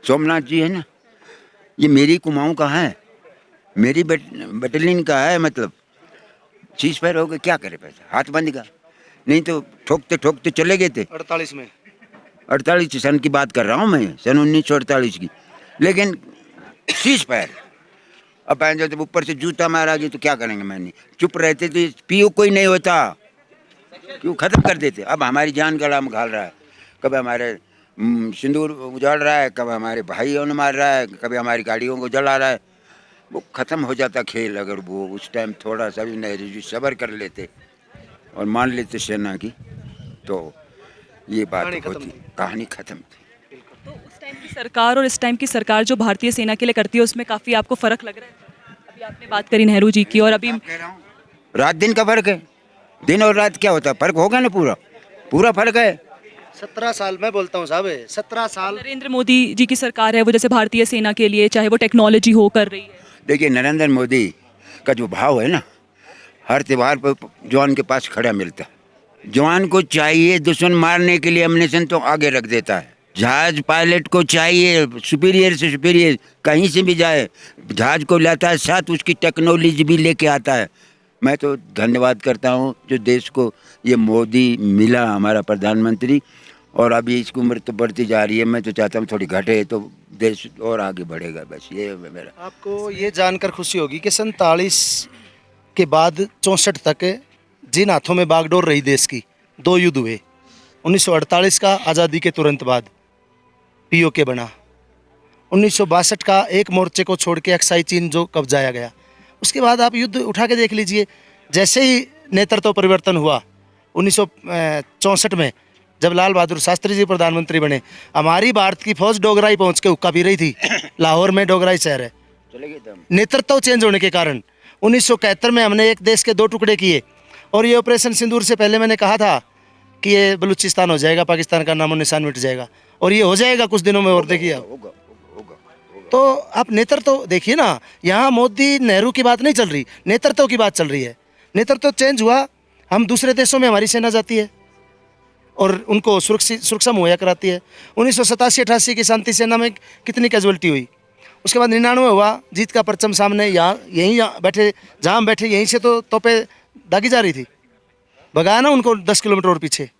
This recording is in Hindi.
सोमनाथ जी है ना, ये मेरी कुमाऊं का है, मेरी बटालियन का है। मतलब शीश पैर हो गए, क्या करे पैसा, हाथ बंद का, नहीं तो ठोकते ठोकते चले गए थे। 48 में 48 सन की बात कर रहा हूँ मैं, सन 1948 की। लेकिन शीश पैर, अब जो जब ऊपर से जूता मारा गया तो क्या करेंगे। मैंने चुप रहते थे, पीओ कोई नहीं होता, क्यों खत्म कर देते। अब हमारी जान गला में घाल रहा है, कभी हमारे सिंदूर उजाड़ रहा है, कभी हमारे भाइयों ने मार रहा है, कभी हमारी गाड़ियों को जला रहा है। वो ख़त्म हो जाता खेल अगर वो उस टाइम थोड़ा सा भी नेहरू जी सब्र कर लेते और मान लेते सेना की, तो ये बात कहानी खत्म होती, थी। कहानी ख़त्म थी। तो उस टाइम की सरकार और इस टाइम की सरकार जो भारतीय सेना के लिए करती है उसमें काफ़ी आपको फ़र्क लग रहा है? अभी आपने बात करी नेहरू जी की, और अभी कह रहा हूँ, रात दिन का फर्क है, दिन और रात क्या होता है, फर्क होगा ना, पूरा पूरा फर्क है। 17 साल मैं बोलता हूँ साहब, 17 साल। नरेंद्र मोदी जी की सरकार है वो जैसे भारतीय सेना के लिए चाहे वो टेक्नोलॉजी हो कर रही है। देखिए नरेंद्र मोदी का जो भाव है ना, हर त्यौहार पर जवान के पास खड़ा मिलता है। जवान को चाहिए दुश्मन मारने के लिए अम्युनिशन तो आगे रख देता है। जहाज पायलट को चाहिए सुपीरियर से सुपीरियर, कहीं से भी जाए जहाज को लाता है साथ, उसकी टेक्नोलॉजी भी लेके आता है। मैं तो धन्यवाद करता हूँ जो देश को ये मोदी मिला, हमारा प्रधानमंत्री। और अभी इसकी उम्र तो बढ़ती जा रही है, मैं तो चाहता हूँ थोड़ी घटे तो देश और आगे बढ़ेगा, बस ये है मेरा। आपको ये जानकर खुशी होगी कि 47 के बाद 64 तक जिन हाथों में बागडोर रही देश की, 2 युद्ध हुए। 1948 का आज़ादी के तुरंत बाद पीओके बना, 1962 का एक मोर्चे को छोड़ के अक्साई चीन जो कब्जाया गया। उसके बाद आप युद्ध उठा के देख लीजिए, जैसे ही नेतृत्व परिवर्तन हुआ 1964 में, जब लाल बहादुर शास्त्री जी प्रधानमंत्री बने, हमारी भारत की फौज डोगराई पहुंच के हुक्का पी रही थी। लाहौर में डोगराई शहर है। नेतृत्व चेंज होने के कारण 1971 में हमने एक देश के 2 टुकड़े किए, और ये ऑपरेशन सिंदूर से पहले मैंने कहा था कि ये बलूचिस्तान हो जाएगा, पाकिस्तान का नामो निशान मिट जाएगा, और ये हो जाएगा कुछ दिनों में। और देखिए आप, तो आप नेतृत्व देखिए ना, यहाँ मोदी नेहरू की बात नहीं चल रही, नेतृत्व की बात चल रही है। नेतृत्व चेंज हुआ, हम दूसरे देशों में हमारी सेना जाती है और उनको सुरक्षा मुहैया कराती है। 1987-88 की शांति सेना में कितनी कैजुअलिटी हुई। उसके बाद 99 हुआ, जीत का परचम सामने, यहीं बैठे, जहाँ हम बैठे यहीं से तो तोपे दागी जा रही थी, भगाया ना उनको 10 किलोमीटर और पीछे।